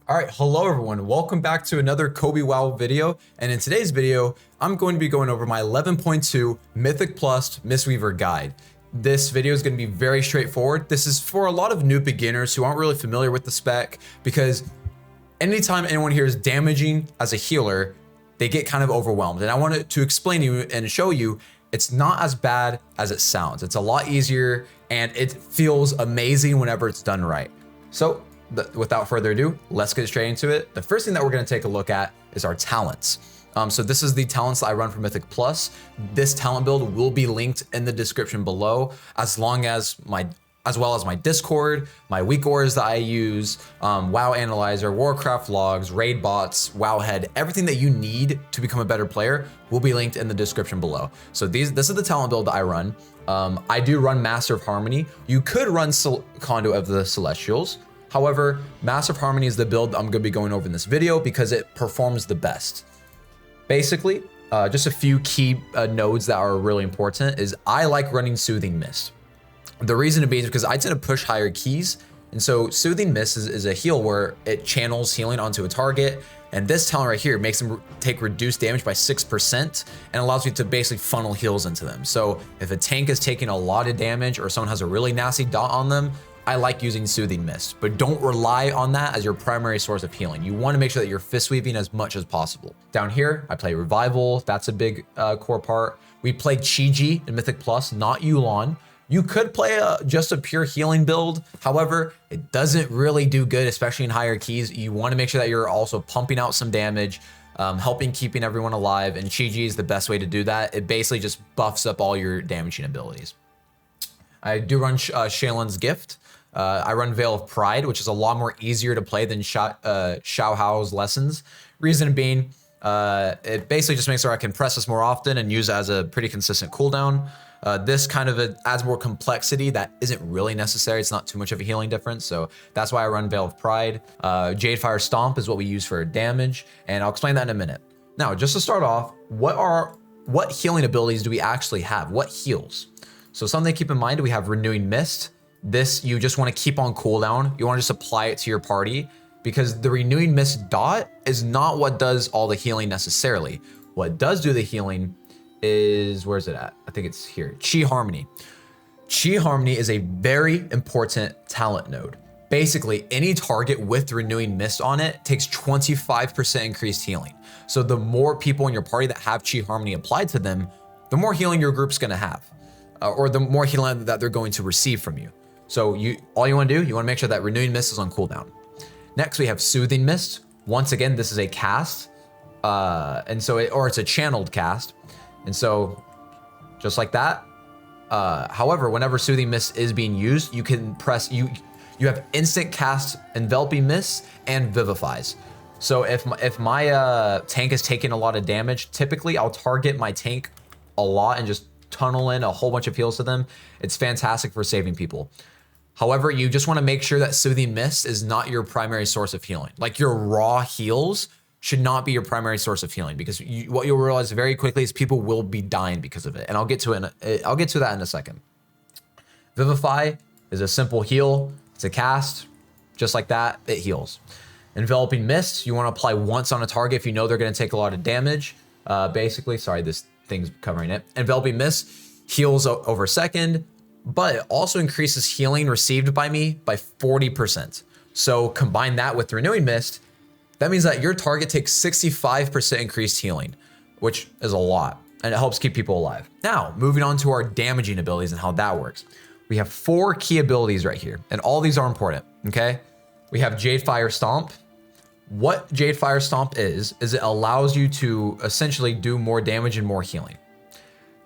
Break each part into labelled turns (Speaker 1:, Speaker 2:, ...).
Speaker 1: All right, hello everyone. Welcome back to another Kobe Wow video. And in today's video, I'm going to be going over my 11.2 Mythic Plus Mistweaver guide. This video is going to be very straightforward. This is for a lot of new beginners who aren't really familiar with the spec, because anytime anyone hears damaging as a healer, they get kind of overwhelmed. And I wanted to explain to you and show you it's not as bad as it sounds. It's a lot easier and it feels amazing whenever it's done right. So without further ado, let's get straight into it. The first thing that we're going to take a look at is our talents. So this is the talents that I run for Mythic Plus. This talent build will be linked in the description below, as well as my Discord, my weak auras that I use, WoW Analyzer, Warcraft logs, raid bots, Wowhead, everything that you need to become a better player will be linked in the description below. So this is the talent build that I run. I do run Master of Harmony. You could run Conduit of the Celestials. However, Master of Harmony is the build I'm going to be going over in this video because it performs the best. Basically, just a few key nodes that are really important is I like running Soothing Mist. The reason to be is because I tend to push higher keys. And so Soothing Mist is a heal where it channels healing onto a target. And this talent right here makes them take reduced damage by 6% and allows you to basically funnel heals into them. So if a tank is taking a lot of damage or someone has a really nasty dot on them, I like using Soothing Mist, but don't rely on that as your primary source of healing. You want to make sure that you're fist weaving as much as possible. Down here, I play Revival. That's a big core part. We play Chi-Ji in Mythic Plus, not Yu'lon. You could play just a pure healing build. However, it doesn't really do good, especially in higher keys. You want to make sure that you're also pumping out some damage, helping keeping everyone alive, and Chi-Ji is the best way to do that. It basically just buffs up all your damaging abilities. I do run Shaylin's Gift. I run Veil of Pride, which is a lot more easier to play than Xiao Hao's Lessons. Reason being, it basically just makes sure I can press this more often and use it as a pretty consistent cooldown. This kind of adds more complexity that isn't really necessary. It's not too much of a healing difference, so that's why I run Veil of Pride. Jadefire Stomp is what we use for damage, and I'll explain that in a minute. Now, just to start off, what healing abilities do we actually have? What heals? So something to keep in mind, we have Renewing Mist. This, you just want to keep on cooldown. You want to just apply it to your party because the Renewing Mist dot is not what does all the healing necessarily. What does do the healing is, where's it at? I think it's here, Chi Harmony. Chi Harmony is a very important talent node. Basically, any target with Renewing Mist on it takes 25% increased healing. So the more people in your party that have Chi Harmony applied to them, the more healing your group's gonna have, or the more healing that they're going to receive from you. So all you want to do, you want to make sure that Renewing Mist is on cooldown. Next, we have Soothing Mist. Once again, this is a cast, or it's a channeled cast, and so just like that. However, whenever Soothing Mist is being used, you can press you have instant cast Enveloping Mist and Vivifies. So if my tank is taking a lot of damage, typically I'll target my tank a lot and just tunnel in a whole bunch of heals to them. It's fantastic for saving people. However, you just want to make sure that Soothing Mist is not your primary source of healing. Like your raw heals should not be your primary source of healing, because what you'll realize very quickly is people will be dying because of it. And I'll get to that in a second. Vivify is a simple heal. It's a cast, just like that, it heals. Enveloping Mist, you want to apply once on a target if you know they're going to take a lot of damage. Basically, sorry, this thing's covering it. Enveloping Mist heals over a second, but it also increases healing received by me by 40%. So combine that with Renewing Mist, that means that your target takes 65% increased healing, which is a lot, and it helps keep people alive. Now, moving on to our damaging abilities and how that works. We have 4 key abilities right here, and all these are important, okay? We have Jadefire Stomp. What Jadefire Stomp is it allows you to essentially do more damage and more healing.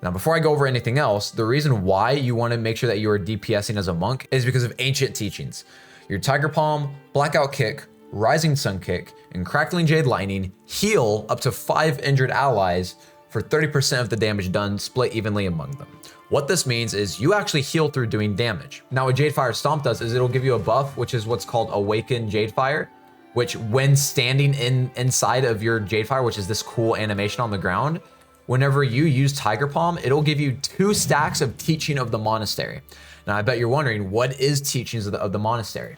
Speaker 1: Now, before I go over anything else, the reason why you want to make sure that you are DPSing as a monk is because of ancient teachings. Your Tiger Palm, Blackout Kick, Rising Sun Kick, and Crackling Jade Lightning heal up to 5 injured allies for 30% of the damage done, split evenly among them. What this means is you actually heal through doing damage. Now, what Jadefire Stomp does is it'll give you a buff, which is what's called Awaken Jadefire, which when standing inside of your Jadefire, which is this cool animation on the ground, whenever you use Tiger Palm, it'll give you 2 stacks of Teaching of the Monastery. Now, I bet you're wondering, what is Teachings of the Monastery?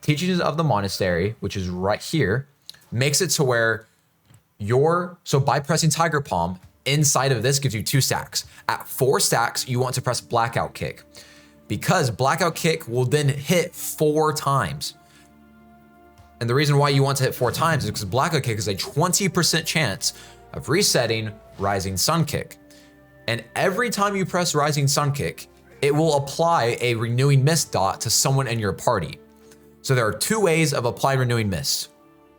Speaker 1: Teachings of the Monastery, which is right here, makes it to where so by pressing Tiger Palm, inside of this gives you 2 stacks. At 4 stacks, you want to press Blackout Kick, because Blackout Kick will then hit 4 times. And the reason why you want to hit 4 times is because Blackout Kick is a 20% chance of resetting Rising Sun Kick. And every time you press Rising Sun Kick, it will apply a Renewing Mist dot to someone in your party. So there are 2 ways of applying Renewing Mist,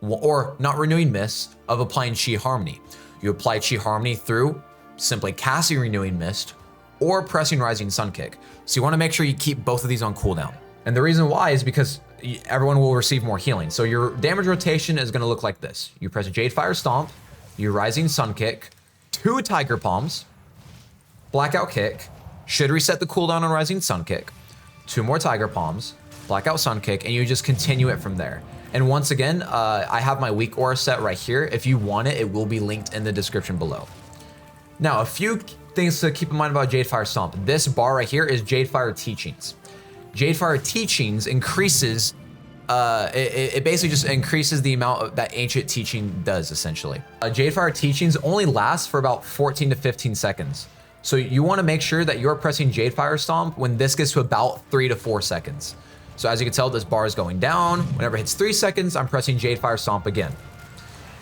Speaker 1: or not Renewing Mist, of applying Chi Harmony. You apply Chi Harmony through simply casting Renewing Mist or pressing Rising Sun Kick. So you want to make sure you keep both of these on cooldown. And the reason why is because everyone will receive more healing. So your damage rotation is going to look like this. You press Jade Fire Stomp, you Rising Sun Kick, 2 Tiger Palms, Blackout Kick, should reset the cooldown on Rising Sun Kick, 2 more Tiger Palms, Blackout Sun Kick, and you just continue it from there. And once again, I have my weak aura set right here. If you want it, it will be linked in the description below. Now, a few things to keep in mind about Jade Fire Stomp. This bar right here is Jade Fire Teachings. Jade Fire Teachings increases, it basically just increases the amount that Ancient Teaching does, essentially. Jade Fire Teachings only lasts for about 14 to 15 seconds. So you want to make sure that you're pressing Jade Fire Stomp when this gets to about 3 to 4 seconds. So as you can tell, this bar is going down. Whenever it hits 3 seconds, I'm pressing Jade Fire Stomp again.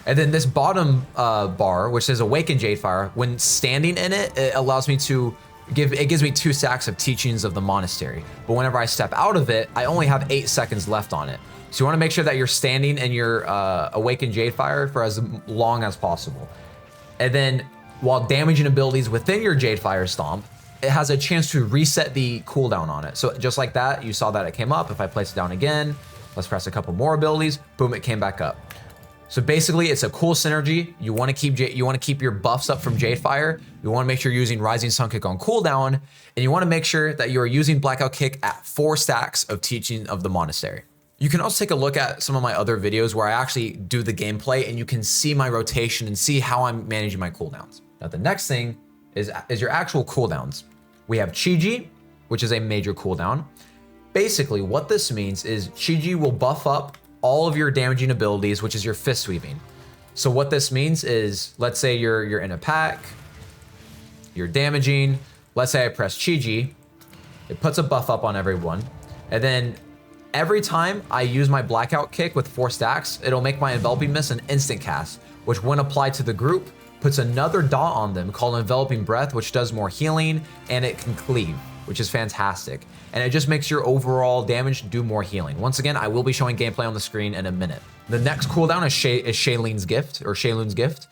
Speaker 1: And then this bottom bar, which says Awaken Jade Fire, when standing in it, it allows me to it gives me 2 stacks of Teachings of the Monastery. But whenever I step out of it, I only have 8 seconds left on it. So you want to make sure that you're standing in your Awaken Jade Fire for as long as possible. And then while damaging abilities within your Jade Fire Stomp, it has a chance to reset the cooldown on it. So just like that, you saw that it came up. If I place it down again, let's press a couple more abilities, boom, it came back up. So basically, it's a cool synergy. You want to keep your buffs up from Jade Fire. You want to make sure you're using Rising Sun Kick on cooldown, and you want to make sure that you are using Blackout Kick at 4 stacks of Teaching of the Monastery. You can also take a look at some of my other videos where I actually do the gameplay, and you can see my rotation and see how I'm managing my cooldowns. Now, the next thing is your actual cooldowns. We have Chi-Ji, which is a major cooldown. Basically, what this means is Chi-Ji will buff up all of your damaging abilities, which is your Fistweaving. So what this means is, let's say you're in a pack, you're damaging. Let's say I press Chi-Ji, it puts a buff up on everyone, and then every time I use my Blackout Kick with 4 stacks, it'll make my Enveloping Mist an instant cast, which when applied to the group, puts another dot on them called Enveloping Breath, which does more healing, and it can cleave, which is fantastic. And it just makes your overall damage do more healing. Once again, I will be showing gameplay on the screen in a minute. The next cooldown is Shaileen's Gift, or Shailun's Gift.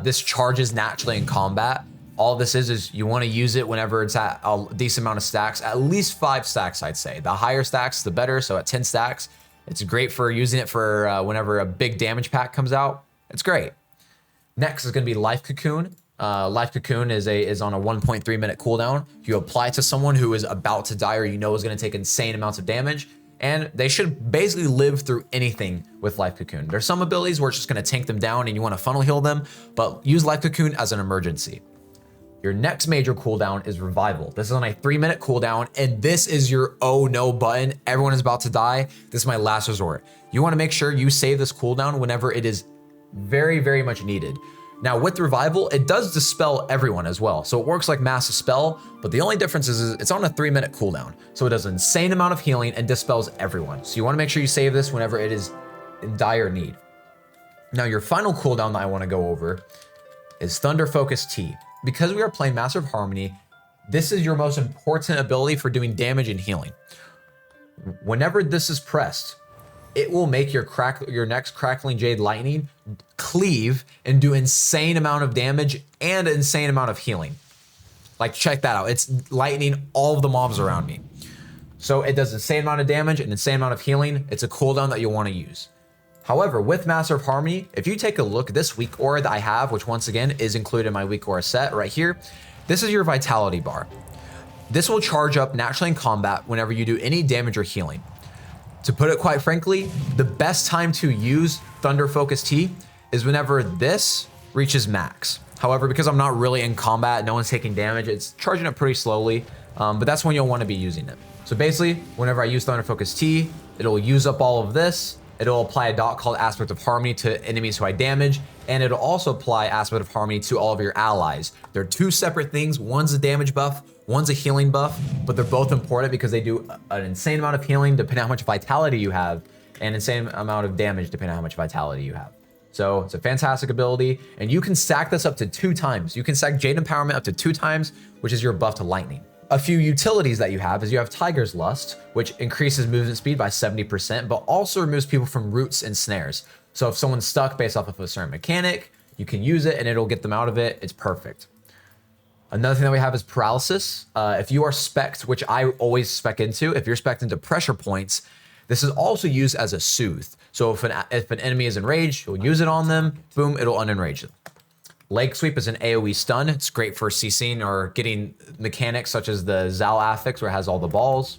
Speaker 1: This charges naturally in combat. All this is you want to use it whenever it's at a decent amount of stacks, at least 5 stacks, I'd say. The higher stacks, the better. So at 10 stacks, it's great for using it for whenever a big damage pack comes out. It's great. Next is going to be Life Cocoon. Life Cocoon is on a 1.3 minute cooldown. You apply it to someone who is about to die or you know is going to take insane amounts of damage, and they should basically live through anything with Life Cocoon. There's some abilities where it's just going to tank them down and you want to funnel heal them, but use Life Cocoon as an emergency. Your next major cooldown is Revival. This is on a 3-minute cooldown, and this is your oh no button. Everyone is about to die. This is my last resort. You want to make sure you save this cooldown whenever it is very, very much needed. Now with Revival, it does dispel everyone as well. So it works like Massive Spell, but the only difference is it's on a 3-minute cooldown. So it does an insane amount of healing and dispels everyone. So you want to make sure you save this whenever it is in dire need. Now your final cooldown that I want to go over is Thunder Focus T. Because we are playing Master of Harmony, this is your most important ability for doing damage and healing. Whenever this is pressed, it will make your next Crackling Jade Lightning cleave and do insane amount of damage and insane amount of healing. Like, check that out. It's lightning all of the mobs around me. So it does insane amount of damage and insane amount of healing. It's a cooldown that you'll want to use. However, with Master of Harmony, if you take a look, this weak aura that I have, which once again is included in my weak aura set right here, this is your vitality bar. This will charge up naturally in combat whenever you do any damage or healing. To put it quite frankly, the best time to use Thunder Focus T is whenever this reaches max. However, because I'm not really in combat, no one's taking damage, it's charging up pretty slowly, but that's when you'll want to be using it. So basically, whenever I use Thunder Focus T, It'll use up all of this. It'll apply a dot called Aspect of Harmony to enemies who I damage, and it'll also apply Aspect of Harmony to all of your allies. They're two separate things. One's a damage buff, one's a healing buff, but they're both important because they do an insane amount of healing depending on how much vitality you have, and insane amount of damage depending on how much vitality you have. So it's a fantastic ability, and you can stack this up to 2 times. You can stack Jade Empowerment up to 2 times, which is your buff to lightning. A few utilities that you have is you have Tiger's Lust, which increases movement speed by 70%, but also removes people from roots and snares. So if someone's stuck based off of a certain mechanic, you can use it and it'll get them out of it. It's perfect. Another thing that we have is Paralysis. If you are spec'd, which I always spec into, if you're spec'd into pressure points, this is also used as a soothe. So if an enemy is enraged, you'll use it on them, boom, it'll unenrage them. Leg Sweep is an AoE stun. It's great for CCing or getting mechanics such as the Zal affix where it has all the balls.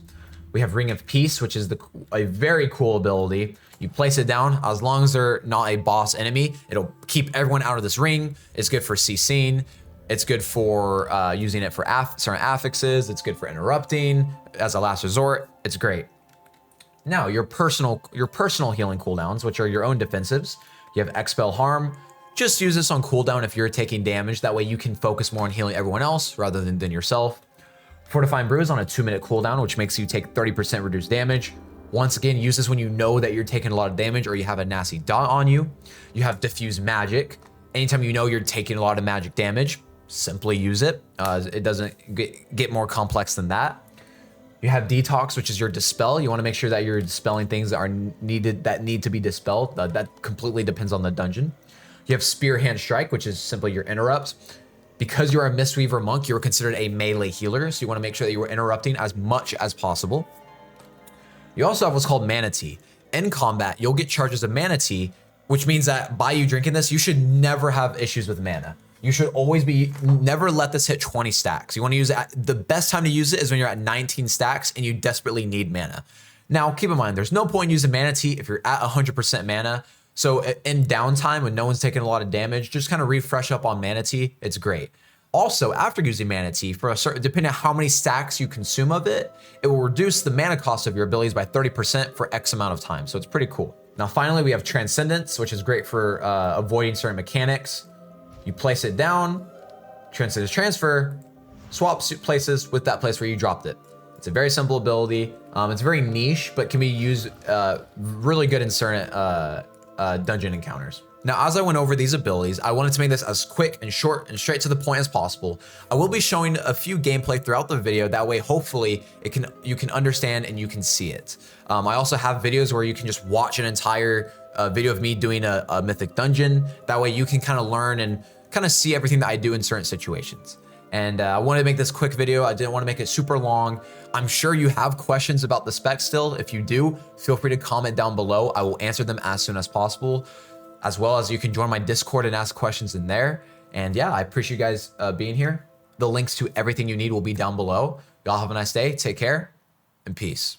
Speaker 1: We have Ring of Peace, which is a very cool ability. You place it down, as long as they're not a boss enemy, it'll keep everyone out of this ring. It's good for CCing. It's good for using it for certain affixes. It's good for interrupting as a last resort. It's great. Now, your personal healing cooldowns, which are your own defensives. You have Expel Harm. Just use this on cooldown if you're taking damage. That way you can focus more on healing everyone else rather than yourself. Fortifying Brew is on a 2-minute cooldown, which makes you take 30% reduced damage. Once again, use this when you know that you're taking a lot of damage or you have a nasty dot on you. You have Diffuse Magic. Anytime you know you're taking a lot of magic damage, simply use it. It doesn't get more complex than that. You have Detox, which is your Dispel. You want to make sure that you're dispelling things that need to be dispelled. That completely depends on the dungeon. You have Spear Hand Strike, which is simply your interrupt. Because you're a Mistweaver monk, you're considered a melee healer, so you want to make sure that you are interrupting as much as possible. You also have what's called Mana Tea. In combat, you'll get charges of Mana Tea, which means that by you drinking this, you should never have issues with mana. You should always never let this hit 20 stacks. You want to use it the best time to use it is when you're at 19 stacks and you desperately need mana. Now, keep in mind, there's no point in using Mana Tea if you're at 100% mana. So in downtime, when no one's taking a lot of damage, just kind of refresh up on Mana Tea. It's great. Also, after using Mana Tea, depending on how many stacks you consume of it, it will reduce the mana cost of your abilities by 30% for X amount of time. So it's pretty cool. Now, finally, we have Transcendence, which is great for avoiding certain mechanics. You place it down, Transcendence Transfer, swap places with that place where you dropped it. It's a very simple ability. It's very niche, but can be used really good in certain dungeon encounters. Now, as I went over these abilities, I wanted to make this as quick and short and straight to the point as possible. I will be showing a few gameplay throughout the video. That way, hopefully, you can understand and you can see it. I also have videos where you can just watch an entire video of me doing a mythic dungeon. That way, you can kind of learn and kind of see everything that I do in certain situations. And I wanted to make this quick video. I didn't want to make it super long. I'm sure you have questions about the spec still. If you do, feel free to comment down below. I will answer them as soon as possible, as well as you can join my Discord and ask questions in there. And yeah, I appreciate you guys being here. The links to everything you need will be down below. Y'all have a nice day. Take care and peace.